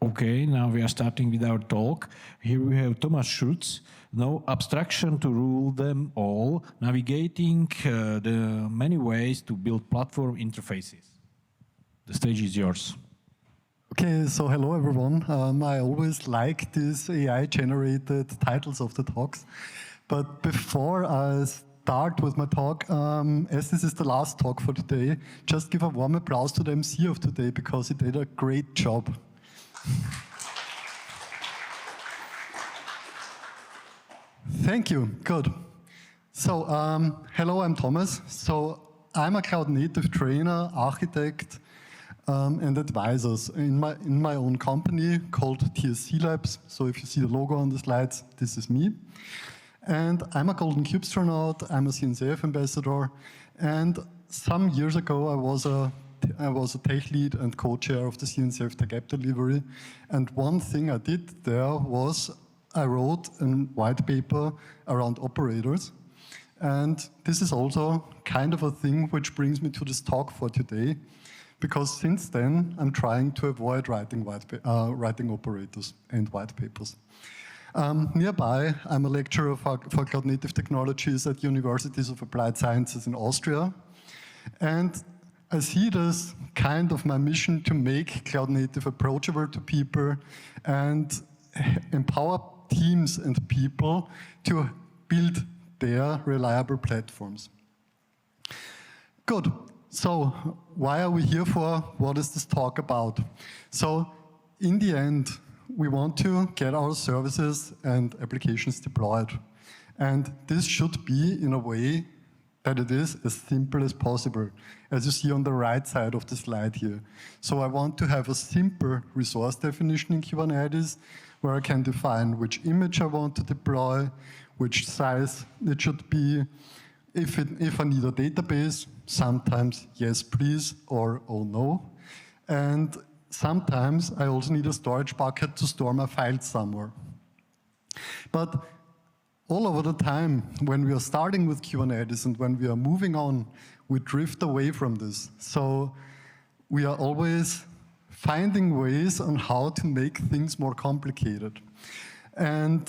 Okay, now we are starting with our talk. Here we have Thomas Schutz. No abstraction to rule them all, navigating the many ways to build platform interfaces. The stage is yours. Okay, so hello everyone. I always like these AI-generated titles of the talks. But before I start with my talk, as this is the last talk for today, just give a warm applause to the MC of today because he did a great job. Thank you, good. So, hello, I'm Thomas. So, I'm a cloud native trainer, architect, and advisors in my own company called TSC Labs. So if you see the logo on the slides, this is me. And I'm a Golden Cube astronaut, I'm a CNCF ambassador, and some years ago I was a tech lead and co-chair of the CNCF Tech App Delivery. And one thing I did there was I wrote a white paper around operators. And this is also kind of a thing which brings me to this talk for today, because since then I'm trying to avoid writing operators and white papers. Nearby, I'm a lecturer for cloud native technologies at Universities of Applied Sciences in Austria. And I see it as kind of my mission to make cloud native approachable to people and empower teams and people to build their reliable platforms. Good. So, why are we here for? What is this talk about? So, in the end, we want to get our services and applications deployed. And this should be in a way that it is as simple as possible, as you see on the right side of the slide here. So I want to have a simple resource definition in Kubernetes, where I can define which image I want to deploy, which size it should be. If I need a database, sometimes yes please or oh no. And sometimes I also need a storage bucket to store my files somewhere. But all over the time, when we are starting with Kubernetes and when we are moving on, we drift away from this. So we are always finding ways on how to make things more complicated. And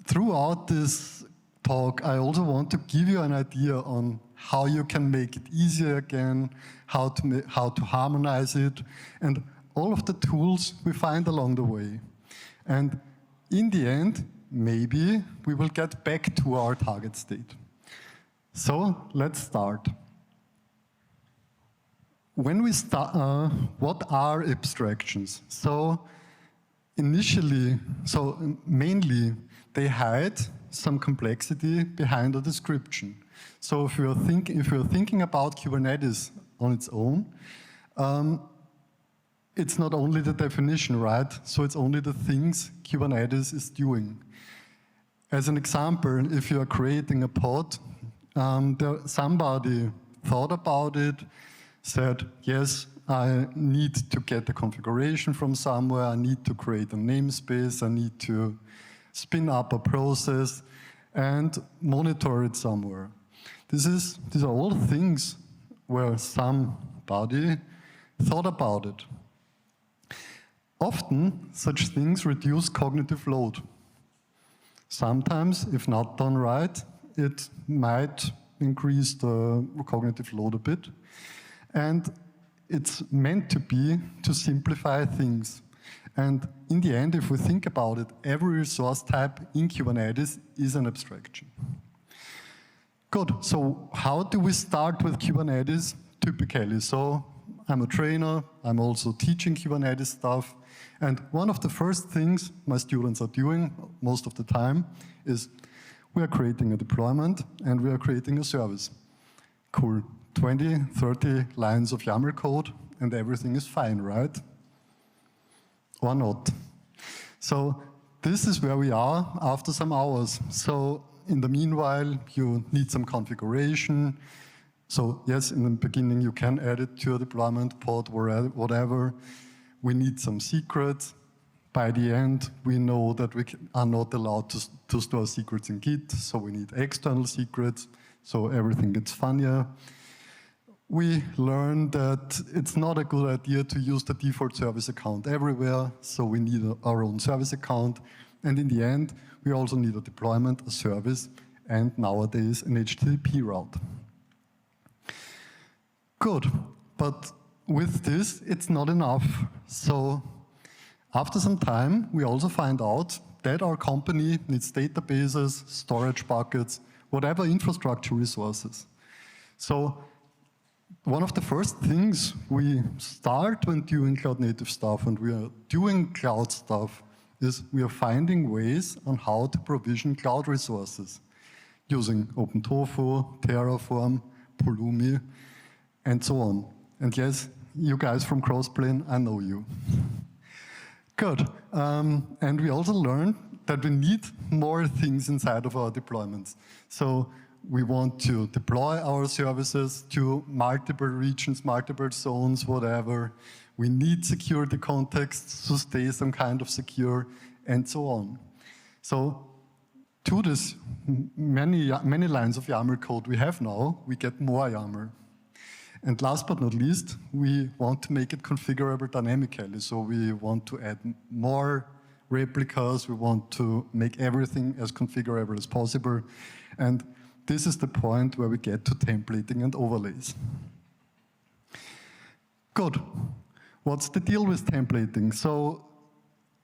throughout this talk, I also want to give you an idea on how you can make it easier again, how to harmonize it, and all of the tools we find along the way. And in the end, maybe we will get back to our target state. So let's start. When we start, what are abstractions? So mainly, they hide some complexity behind a description. So if you're thinking about Kubernetes on its own, it's not only the definition, right? So it's only the things Kubernetes is doing. As an example, if you are creating a pod, somebody thought about it, said, yes, I need to get the configuration from somewhere, I need to create a namespace, I need to spin up a process and monitor it somewhere. These are all things where somebody thought about it. Often, such things reduce cognitive load. Sometimes, if not done right, it might increase the cognitive load a bit. And it's meant to be to simplify things. And in the end, if we think about it, every resource type in Kubernetes is an abstraction. Good, so how do we start with Kubernetes typically? So I'm a trainer, I'm also teaching Kubernetes stuff, and one of the first things my students are doing most of the time is we are creating a deployment and we are creating a service. Cool, 20, 30 lines of YAML code and everything is fine, right? Or not. So this is where we are after some hours. So in the meanwhile, you need some configuration. So yes, in the beginning, you can add it to your deployment pod, whatever. We need some secrets. By the end, we know that we are not allowed to store secrets in Git, so we need external secrets, so everything gets funnier. we learned that it's not a good idea to use the default service account everywhere, so we need our own service account. And in the end, we also need a deployment, a service, and nowadays an HTTP route. Good, but with this, it's not enough. So after some time, we also find out that our company needs databases, storage buckets, whatever infrastructure resources. So one of the first things we start when doing cloud-native stuff, and we are doing cloud stuff, is we are finding ways on how to provision cloud resources using OpenTofu, Terraform, Pulumi, and so on. And yes, you guys from Crossplane, I know you. Good. And we also learned that we need more things inside of our deployments. So we want to deploy our services to multiple regions, multiple zones, whatever. We need security contexts to stay some kind of secure, and so on. So to this many lines of YAML code we have now, we get more YAML. And last but not least, we want to make it configurable dynamically. So we want to add more replicas. We want to make everything as configurable as possible. And this is the point where we get to templating and overlays. Good. What's the deal with templating? So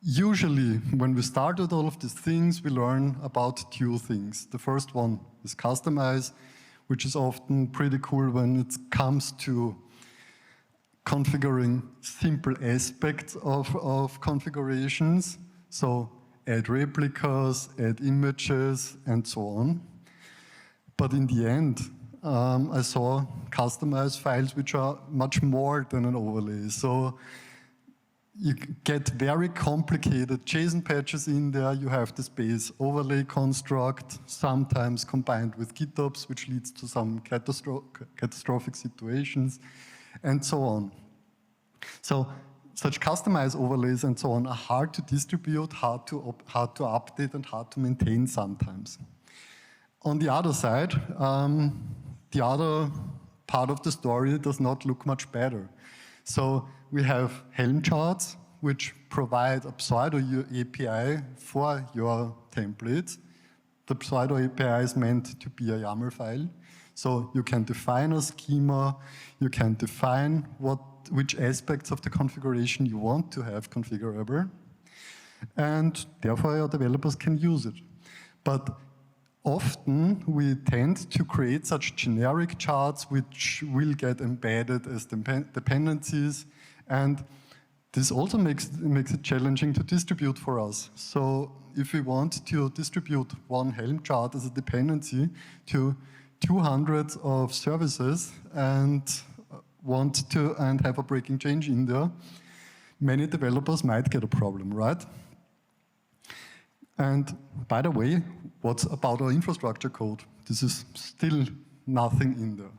usually when we start with all of these things, we learn about two things. The first one is customize, which is often pretty cool when it comes to configuring simple aspects of configurations. So add replicas, add images, and so on. But in the end, I saw customized files which are much more than an overlay. So you get very complicated JSON patches in there. You have the space overlay construct, sometimes combined with GitOps, which leads to some catastrophic situations, and so on. So such customized overlays and so on are hard to distribute, hard to update, and hard to maintain sometimes. On the other side, the other part of the story does not look much better. So we have Helm charts, which provide a pseudo API for your templates. The pseudo API is meant to be a YAML file. So you can define a schema, you can define which aspects of the configuration you want to have configurable, and therefore your developers can use it. But often we tend to create such generic charts which will get embedded as dependencies, and this also makes it challenging to distribute for us. So if we want to distribute one Helm chart as a dependency to 200 of services and have a breaking change in there, many developers might get a problem, right? And by the way, what's about our infrastructure code? This is still nothing in there.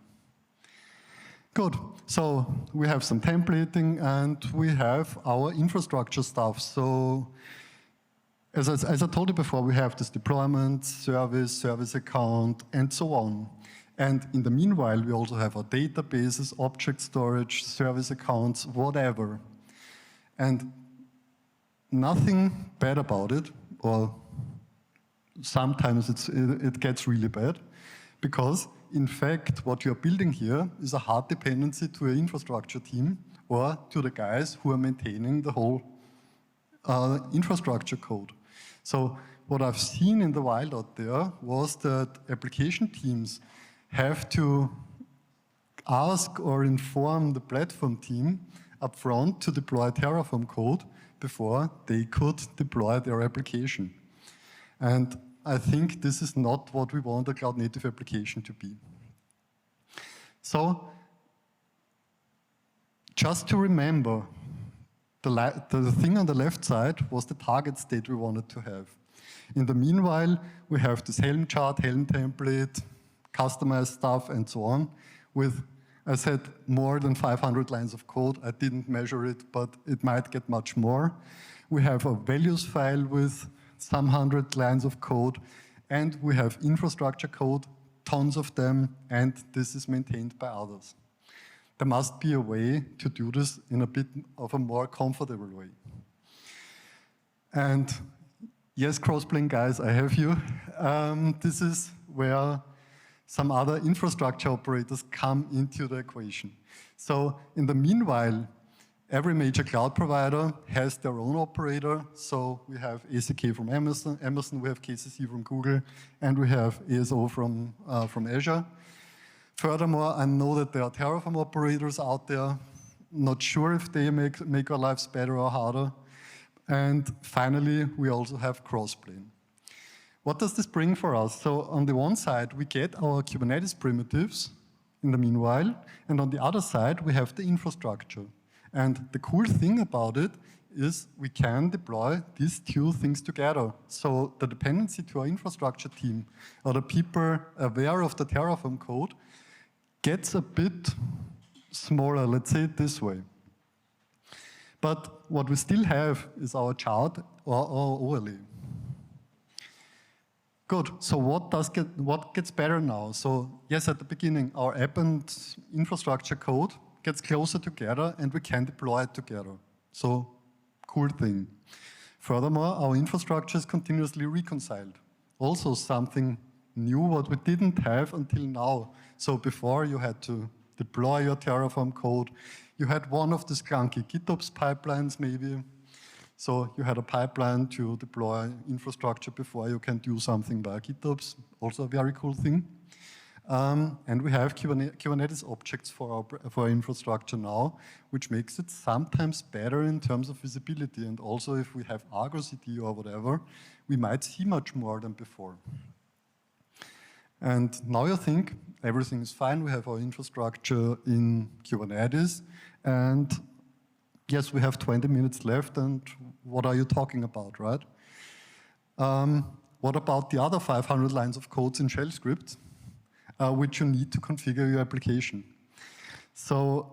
Good, so we have some templating and we have our infrastructure stuff. So as I told you before, we have this deployment, service account, and so on. And in the meanwhile, we also have our databases, object storage, service accounts, whatever. And nothing bad about it, or sometimes it gets really bad, because in fact, what you're building here is a hard dependency to your infrastructure team or to the guys who are maintaining the whole infrastructure code. So what I've seen in the wild out there was that application teams have to ask or inform the platform team upfront to deploy Terraform code before they could deploy their application. And I think this is not what we want a cloud-native application to be. So, just to remember, the thing on the left side was the target state we wanted to have. In the meanwhile, we have this Helm chart, Helm template, customized stuff, and so on, with, I said, more than 500 lines of code. I didn't measure it, but it might get much more. We have a values file with some 100 lines of code, and we have infrastructure code, tons of them, and this is maintained by others. there must be a way to do this in a bit of a more comfortable way. And yes, Crossplane guys, I have you. This is where some other infrastructure operators come into the equation. So in the meanwhile, every major cloud provider has their own operator. So we have ACK from Amazon, we have KCC from Google, and we have ASO from Azure. Furthermore, I know that there are Terraform operators out there. Not sure if they make our lives better or harder. And finally, we also have Crossplane. What does this bring for us? So on the one side, we get our Kubernetes primitives in the meanwhile, and on the other side, we have the infrastructure. And the cool thing about it is we can deploy these two things together. So the dependency to our infrastructure team, or the people aware of the Terraform code, gets a bit smaller, let's say it this way. But what we still have is our chart or our overlay. Good, so what gets better now? So yes, at the beginning, our app and infrastructure code gets closer together and we can deploy it together. So, cool thing. Furthermore, our infrastructure is continuously reconciled. Also something new what we didn't have until now. So before you had to deploy your Terraform code, you had one of these clunky GitOps pipelines maybe. So you had a pipeline to deploy infrastructure before you can do something via GitOps, also a very cool thing. And we have Kubernetes objects for our infrastructure now, which makes it sometimes better in terms of visibility. And also if we have Argo CD or whatever, we might see much more than before. And now you think everything is fine. We have our infrastructure in Kubernetes. And yes, we have 20 minutes left. And what are you talking about, right? What about the other 500 lines of codes in shell script, which you need to configure your application? So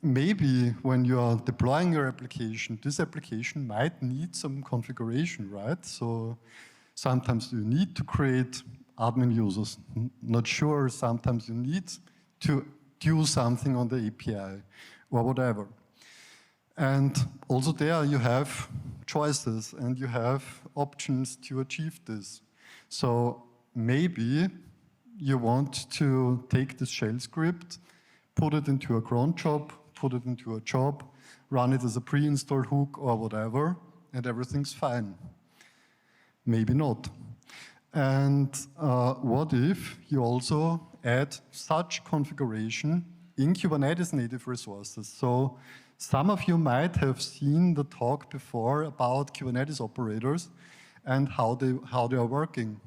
maybe when you are deploying your application, this application might need some configuration, right? So sometimes you need to create admin users. Not sure, sometimes you need to do something on the API or whatever. And also there you have choices and you have options to achieve this. So maybe you want to take this shell script, put it into a cron job, put it into a job, run it as a pre-installed hook or whatever, and everything's fine. Maybe not. And what if you also add such configuration in Kubernetes native resources? So some of you might have seen the talk before about Kubernetes operators and how they are working.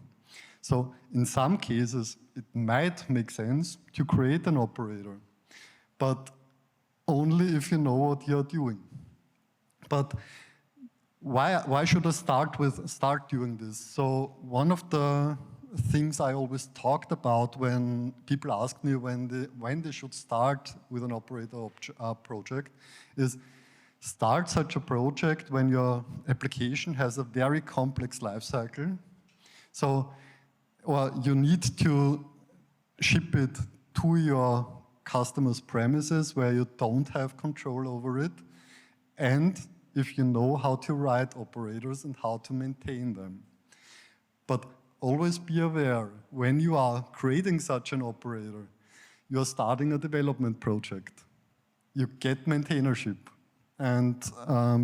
So in some cases, it might make sense to create an operator, but only if you know what you're doing. But why should I start doing this? So one of the things I always talked about when people ask me when they should start with an operator project is start such a project when your application has a very complex lifecycle. So, or you need to ship it to your customer's premises where you don't have control over it, and if you know how to write operators and how to maintain them. But always be aware, when you are creating such an operator, you are starting a development project. You get maintainership, and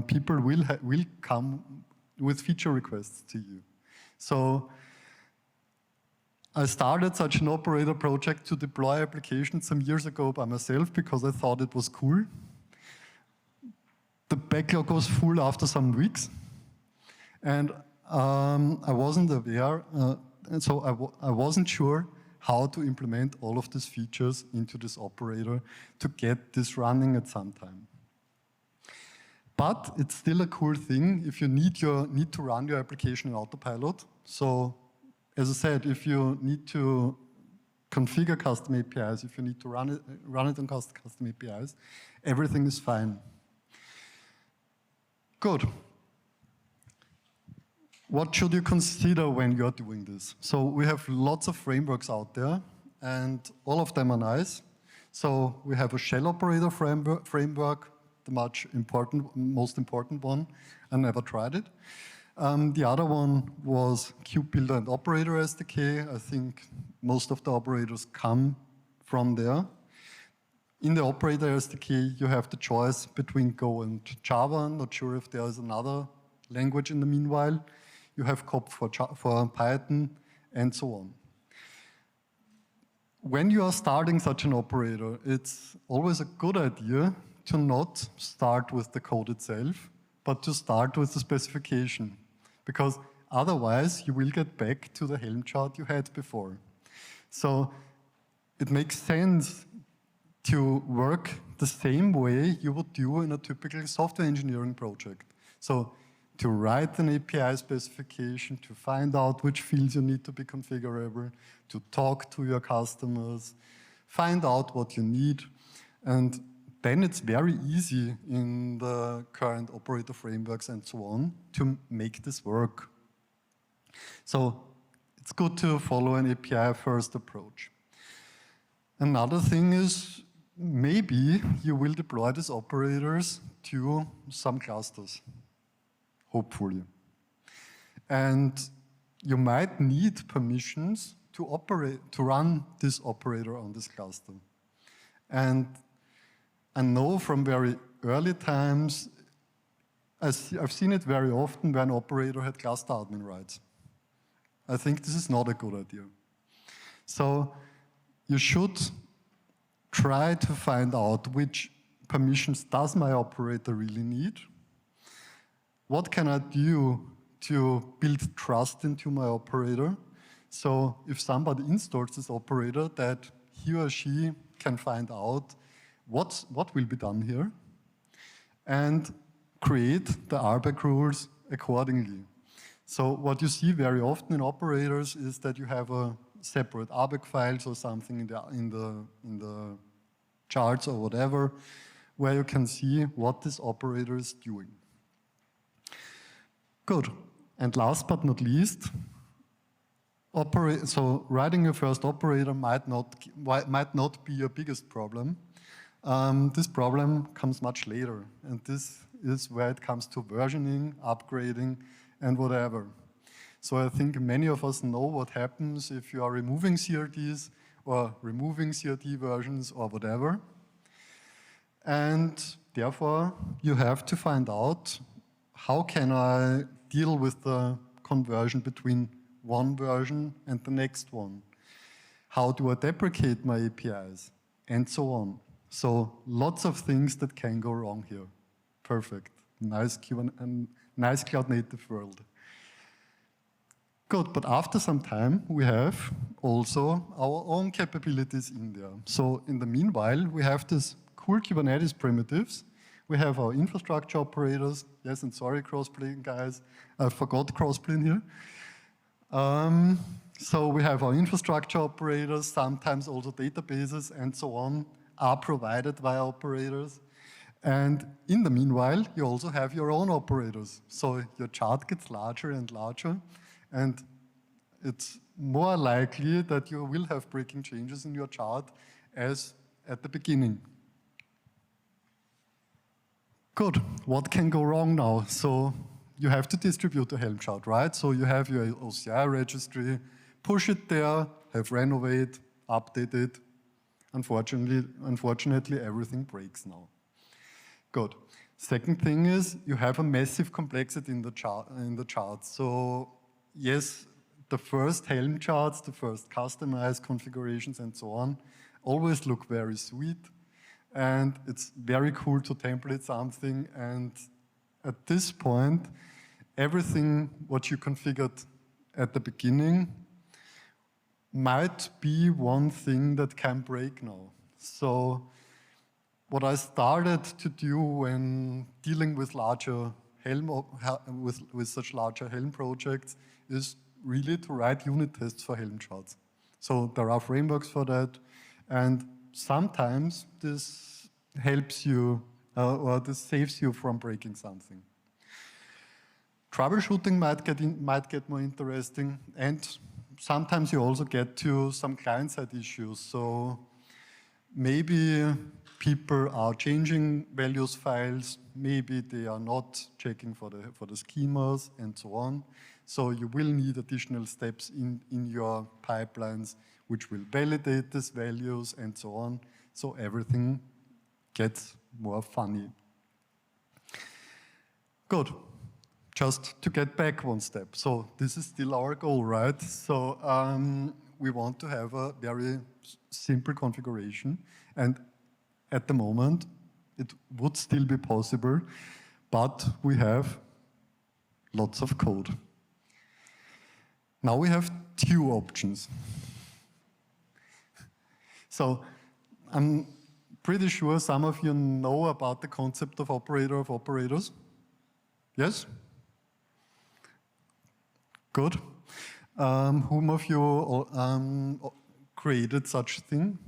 people will come with feature requests to you. So I started such an operator project to deploy applications some years ago by myself because I thought it was cool. The backlog was full after some weeks, and I wasn't aware, and so I wasn't sure how to implement all of these features into this operator to get this running at some time. But it's still a cool thing if you need to run your application in autopilot. So, as I said, if you need to configure custom APIs, if you need to run it on custom APIs, everything is fine. Good. What should you consider when you're doing this? So we have lots of frameworks out there, and all of them are nice. So we have a shell operator framework, the most important one. I never tried it. The other one was Cube Builder and Operator SDK. I think most of the operators come from there. In the Operator SDK, you have the choice between Go and Java. Not sure if there is another language in the meanwhile. You have COP for Python, and so on. When you are starting such an operator, it's always a good idea to not start with the code itself, but to start with the specification. Because otherwise, you will get back to the Helm chart you had before. So it makes sense to work the same way you would do in a typical software engineering project. So to write an API specification, to find out which fields you need to be configurable, to talk to your customers, find out what you need, and then it's very easy in the current operator frameworks and so on to make this work. So it's good to follow an API-first approach. Another thing is, maybe you will deploy these operators to some clusters, hopefully. And you might need permissions to run this operator on this cluster. And I know from very early times, I've seen it very often where an operator had cluster admin rights. I think this is not a good idea. So you should try to find out which permissions does my operator really need. What can I do to build trust into my operator? So if somebody installs this operator, that he or she can find out what will be done here and create the RBAC rules accordingly. So what you see very often in operators is that you have a separate RBAC files or something in the charts or whatever, where you can see what this operator is doing. Good. And last but not least, so writing your first operator might not be your biggest problem. This problem comes much later, and this is where it comes to versioning, upgrading, and whatever. So I think many of us know what happens if you are removing CRDs or removing CRD versions or whatever. And therefore, you have to find out, how can I deal with the conversion between one version and the next one? How do I deprecate my APIs? And so on. So lots of things that can go wrong here. Perfect. Nice cloud native world. Good, but after some time, we have also our own capabilities in there. So in the meanwhile, we have this cool Kubernetes primitives. We have our infrastructure operators. Yes, and sorry, Crossplane guys, I forgot Crossplane here. So we have our infrastructure operators, sometimes also databases and so on are provided via operators. And in the meanwhile, you also have your own operators. So your chart gets larger and larger, and it's more likely that you will have breaking changes in your chart as at the beginning. Good. What can go wrong now? So you have to distribute the Helm chart, right? So you have your OCI registry, push it there, have renovate, update it. Unfortunately, everything breaks now. Good. Second thing is, you have a massive complexity in the chart. So yes, the first Helm charts, the first customized configurations and so on, always look very sweet. And it's very cool to template something. And at this point, everything what you configured at the beginning might be one thing that can break now. So what I started to do when dealing with larger Helm, with such larger Helm projects is really to write unit tests for Helm charts. So there are frameworks for that, and sometimes this helps you or this saves you from breaking something. Troubleshooting might get more interesting, and sometimes you also get to some client-side issues. So maybe people are changing values files, maybe they are not checking for the schemas and so on. So you will need additional steps in your pipelines which will validate these values and so on. So everything gets more funny. Good. Just to get back one step. So this is still our goal, right? So we want to have a very simple configuration. And at the moment, it would still be possible, but we have lots of code. Now we have two options. So I'm pretty sure some of you know about the concept of operator of operators. Yes? Good. Whom of you created such a thing?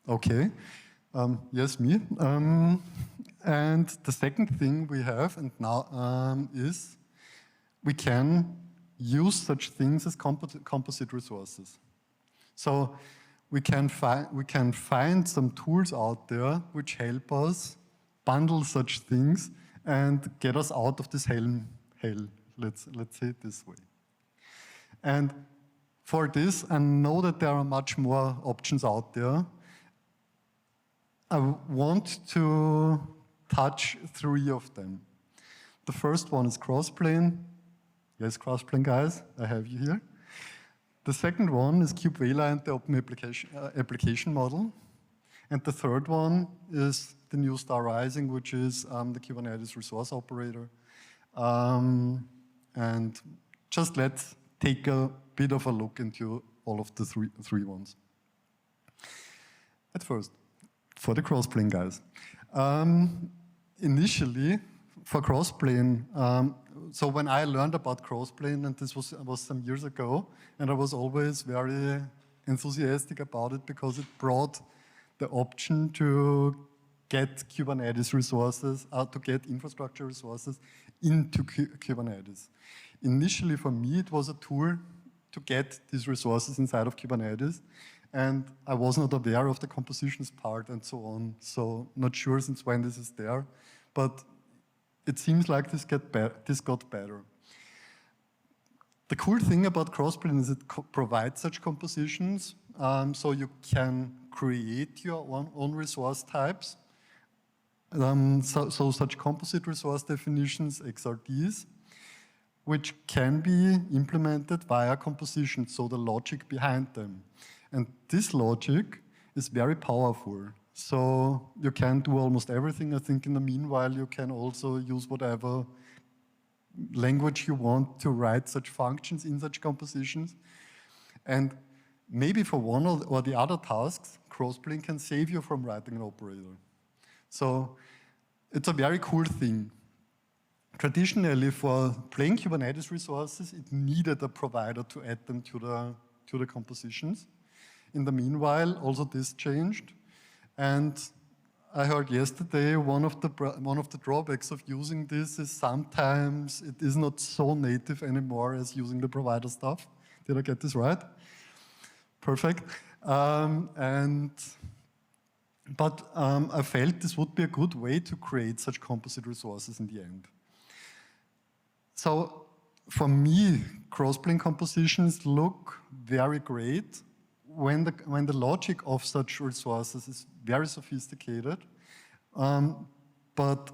Okay. Yes, me. And the second thing we have and now is we can use such things as composite resources. So we can find some tools out there which help us bundle such things and get us out of this hell. Let's say it this way. And for this, I know that there are much more options out there. I want to touch 3 of them. The first one is Crossplane. Yes, Crossplane guys, I have you here. The second one is Kubevela and the open application model. And the third one is the new star rising, which is the Kubernetes Resource Operator. And just let's take a bit of a look into all of the three ones. At first, for the Crossplane guys. Initially, for Crossplane, so when I learned about Crossplane, and this was some years ago, and I was always very enthusiastic about it because it brought the option to get Kubernetes resources, to get infrastructure resources into Kubernetes. Initially, for me, it was a tool to get these resources inside of Kubernetes, and I was not aware of the compositions part and so on, so not sure since when this is there, but it seems like this got better. The cool thing about Crossplane is it provides such compositions, so you can create your own resource types. So such composite resource definitions, XRDs, which can be implemented via compositions, so the logic behind them. And this logic is very powerful. So you can do almost everything. I think in the meanwhile, you can also use whatever language you want to write such functions in such compositions. And maybe for one or the other tasks, Crossplane can save you from writing an operator. So it's a very cool thing. Traditionally, for plain Kubernetes resources, it needed a provider to add them to the compositions. In the meanwhile, also this changed. And I heard yesterday one of the drawbacks of using this is sometimes it is not so native anymore as using the provider stuff. Did I get this right? Perfect. But I felt this would be a good way to create such composite resources in the end. So for me, Crossplane compositions look very great when the logic of such resources is very sophisticated, but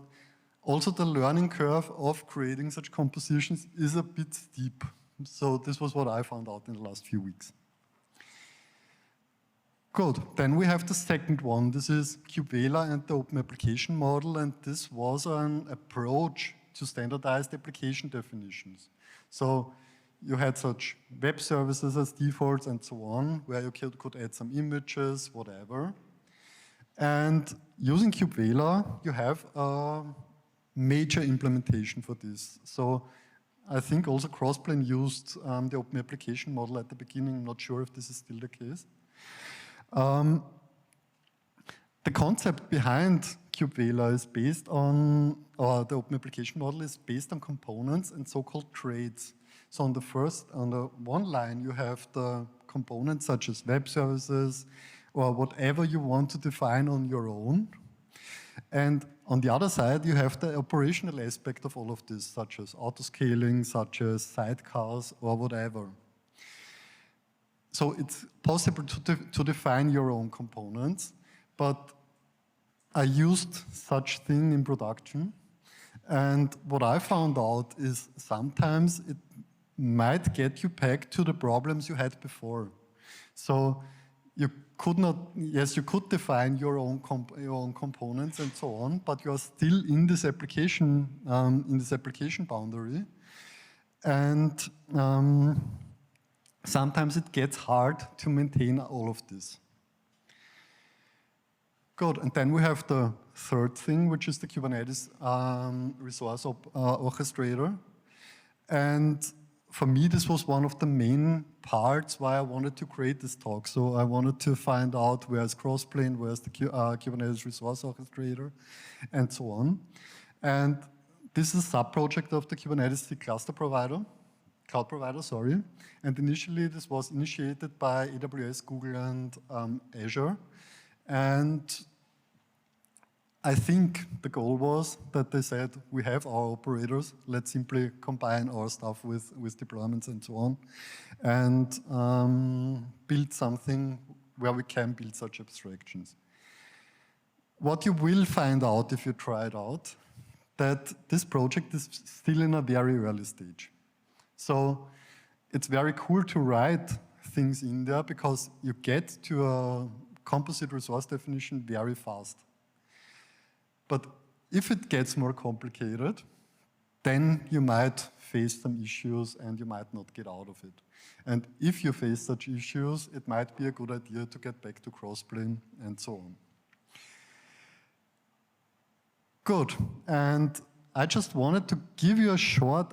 also the learning curve of creating such compositions is a bit steep. So this was what I found out in the last few weeks. Good, then we have the second one. This is Kubevela and the open application model, and this was an approach to standardized application definitions. So you had such web services as defaults and so on, where you could add some images, whatever. And using Kubevela, you have a major implementation for this. So I think also Crossplane used the open application model at the beginning. I'm not sure if this is still the case. The concept behind Kubevela is based on, or the open application model is based on components and so-called traits. So on the one line, you have the components such as web services, or whatever you want to define on your own. And on the other side, you have the operational aspect of all of this, such as autoscaling, such as sidecars, or whatever. So it's possible to define your own components, but I used such thing in production. And what I found out is sometimes it might get you back to the problems you had before. So you could not, yes, you could define your own components and so on, but you are still in this application boundary. And sometimes it gets hard to maintain all of this. Good, and then we have the third thing, which is the Kubernetes Resource Orchestrator. And for me, this was one of the main parts why I wanted to create this talk. So I wanted to find out where's Crossplane, where's the Kubernetes Resource Orchestrator, and so on. And this is a sub-project of the Kubernetes cluster provider, cloud provider, sorry. And initially, this was initiated by AWS, Google, and Azure. And I think the goal was that they said, we have our operators, let's simply combine our stuff with deployments and so on, and build something where we can build such abstractions. What you will find out if you try it out, that this project is still in a very early stage. So it's very cool to write things in there because you get to a composite resource definition very fast. But if it gets more complicated, then you might face some issues and you might not get out of it. And if you face such issues, it might be a good idea to get back to Crossplane and so on. Good, and I just wanted to give you a short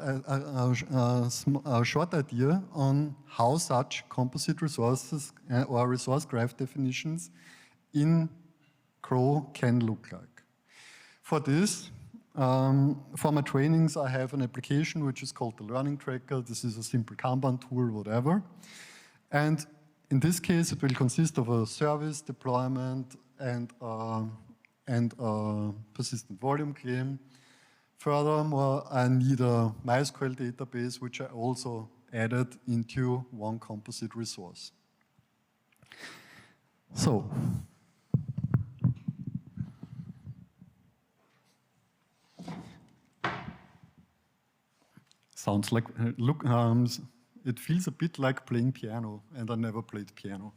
idea on how such composite resources or resource graph definitions in Crow can look like. For this, for my trainings, I have an application which is called the Learning Tracker. This is a simple Kanban tool, whatever. And in this case, it will consist of a service deployment and a persistent volume claim. Furthermore, I need a MySQL database, which I also added into one composite resource. So, sounds like, look, it feels a bit like playing piano, and I never played piano.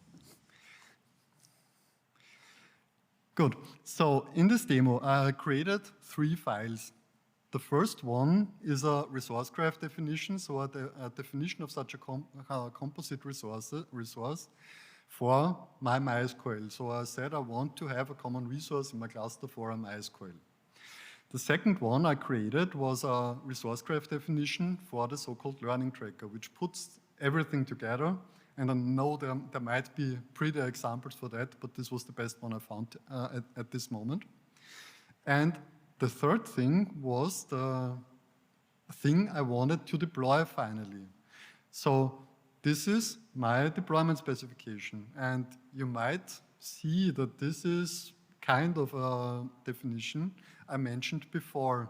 Good, so in this demo, I created 3 files. The first one is a resource graph definition, so a definition of such a composite resource for my MySQL. So I said I want to have a common resource in my cluster for a MySQL. The second one I created was a resource graph definition for the so-called Learning Tracker, which puts everything together. And I know there might be pretty examples for that, but this was the best one I found at this moment. And the third thing was the thing I wanted to deploy finally. So this is my deployment specification. And you might see that this is kind of a definition I mentioned before.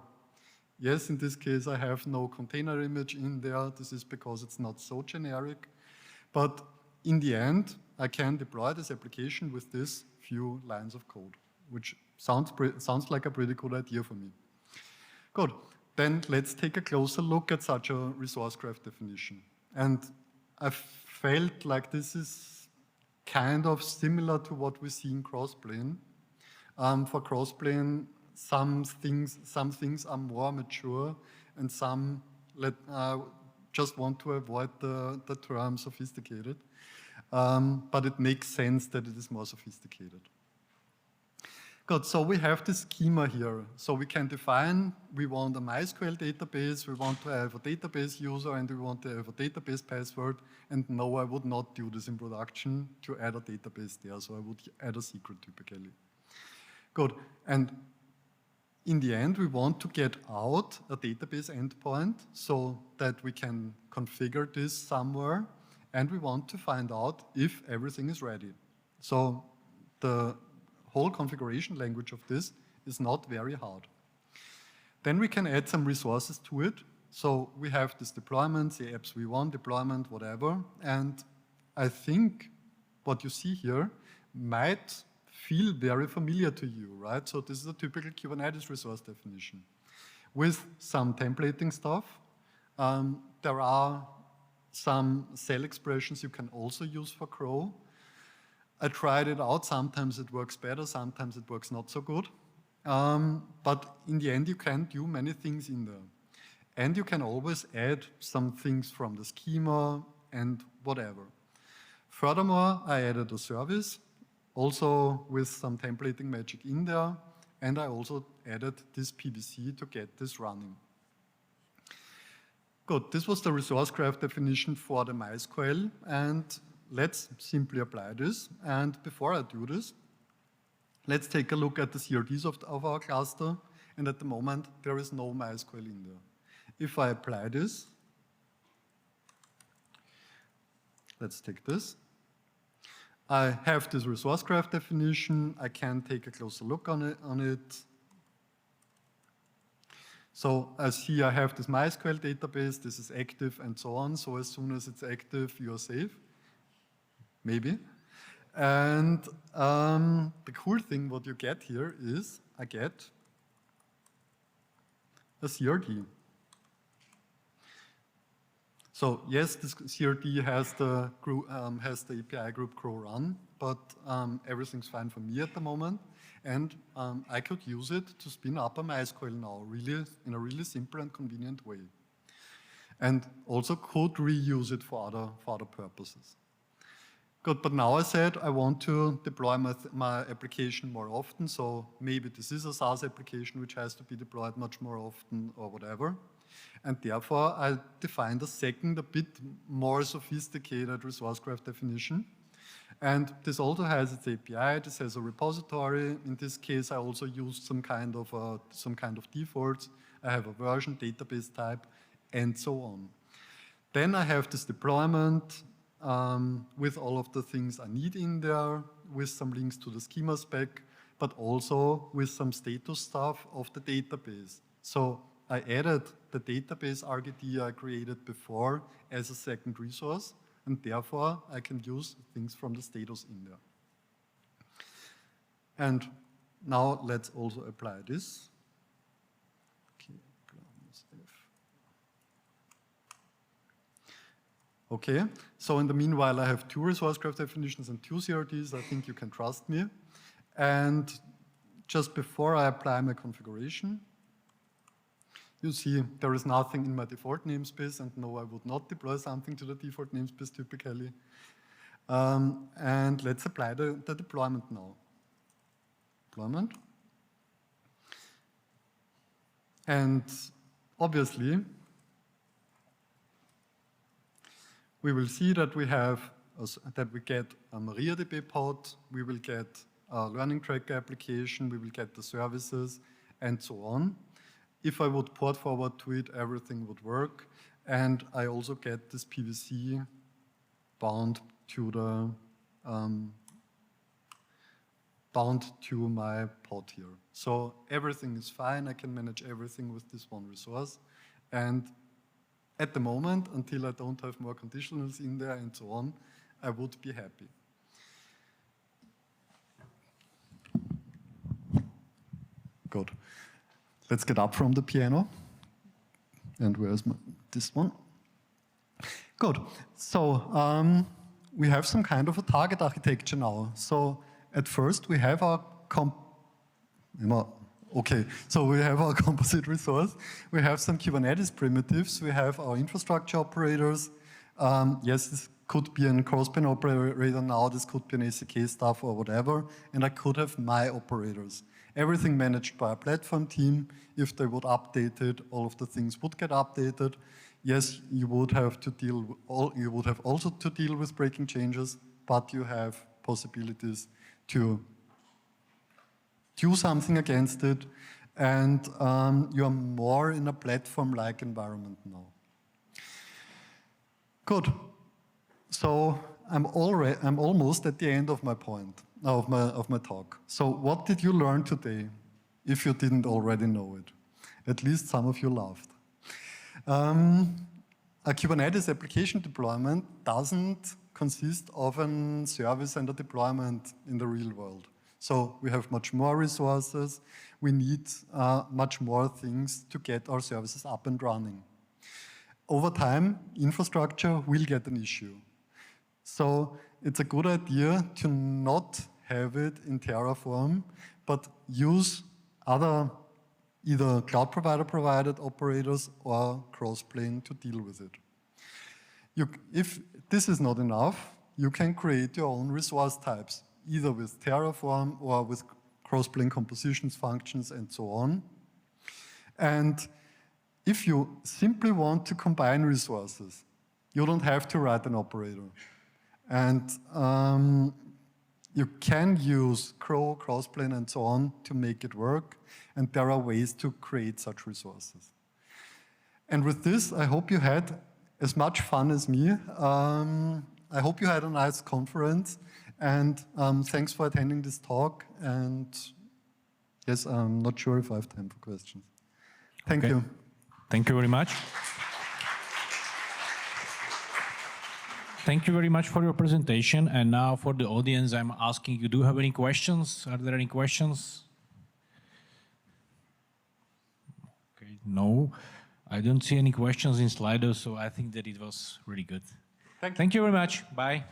Yes, in this case, I have no container image in there. This is because it's not so generic. But in the end, I can deploy this application with this few lines of code, which sounds like a pretty good idea for me. Good. Then let's take a closer look at such a resource graph definition. And I felt like this is kind of similar to what we see in Crossplane. For Crossplane, some things are more mature, and some just want to avoid the term sophisticated. But it makes sense that it is more sophisticated. Good, so we have this schema here. So we can define, we want a MySQL database, we want to have a database user, and we want to have a database password. And no, I would not do this in production to add a database there, so I would add a secret typically. Good, and in the end, we want to get out a database endpoint so that we can configure this somewhere, and we want to find out if everything is ready. So the whole configuration language of this is not very hard. Then we can add some resources to it. So we have this deployment, the apps v1 deployment, whatever. And I think what you see here might feel very familiar to you, right? So this is a typical Kubernetes resource definition with some templating stuff. There are some cell expressions you can also use for Crow. I tried it out. Sometimes it works better, sometimes it works not so good. But in the end, you can do many things in there. And you can always add some things from the schema and whatever. Furthermore, I added a service, also with some templating magic in there, and I also added this PVC to get this running. Good, this was the resource graph definition for the MySQL, and let's simply apply this. And before I do this, let's take a look at the CRDs of our cluster, and at the moment, there is no MySQL in there. If I apply this, let's take this. I have this resource graph definition. I can take a closer look on it. So as here, I have this MySQL database. This is active and so on. So as soon as it's active, you're safe. Maybe. And the cool thing what you get here is I get a CRD. So yes, this CRD has the API group Crow run, but everything's fine for me at the moment. And I could use it to spin up a MySQL now, really in a really simple and convenient way. And also could reuse it for other purposes. Good, but now I said I want to deploy my application more often, so maybe this is a SaaS application which has to be deployed much more often or whatever. And therefore, I defined a second, a bit more sophisticated resource graph definition. And this also has its API, this has a repository. In this case, I also used some kind of defaults. I have a version, database type, and so on. Then I have this deployment with all of the things I need in there, with some links to the schema spec, but also with some status stuff of the database. So I added the database RDD I created before as a second resource, and therefore I can use things from the status in there. And now let's also apply this. Okay, so in the meanwhile I have 2 resource graph definitions and 2 CRDs. I think you can trust me. And just before I apply my configuration, you see there is nothing in my default namespace, and no, I would not deploy something to the default namespace typically. And let's apply the deployment now. Deployment. And obviously, we will see that we get a MariaDB pod, we will get a learning tracker application, we will get the services, and so on. If I would port forward to it, everything would work. And I also get this PVC bound to my pod here. So everything is fine. I can manage everything with this one resource. And at the moment, until I don't have more conditionals in there and so on, I would be happy. Good. Let's get up from the piano. And where's this one? Good. So we have some kind of a target architecture now. So at first we have our composite resource. We have some Kubernetes primitives. We have our infrastructure operators. Yes, this could be a Crossplane operator now. This could be an ACK stuff or whatever. And I could have my operators. Everything managed by a platform team. If they would update it, all of the things would get updated. Yes, you would have to you would have also to deal with breaking changes, but you have possibilities to do something against it, and you are more in a platform-like environment now. Good. So I'm almost at the end of my point. of my talk. So what did you learn today, if you didn't already know it? At least some of you laughed. A Kubernetes application deployment doesn't consist of a service and a deployment in the real world. So we have much more resources. We need much more things to get our services up and running. Over time, infrastructure will get an issue. So it's a good idea to not have it in Terraform, but use other either cloud provider provided operators or Crossplane to deal with it. If this is not enough, you can create your own resource types, either with Terraform or with Crossplane compositions, functions, and so on. And if you simply want to combine resources, you don't have to write an operator. And you can use Crossplane and so on to make it work, and there are ways to create such resources. And with this, I hope you had as much fun as me. I hope you had a nice conference, and thanks for attending this talk. And yes, I'm not sure if I have time for questions. Thank you. Thank you very much. Thank you very much for your presentation. And now for the audience, I'm asking you, do you have any questions? Are there any questions? Okay, no. I don't see any questions in Slido, so I think that it was really good. Thank you. Thank you very much. Bye.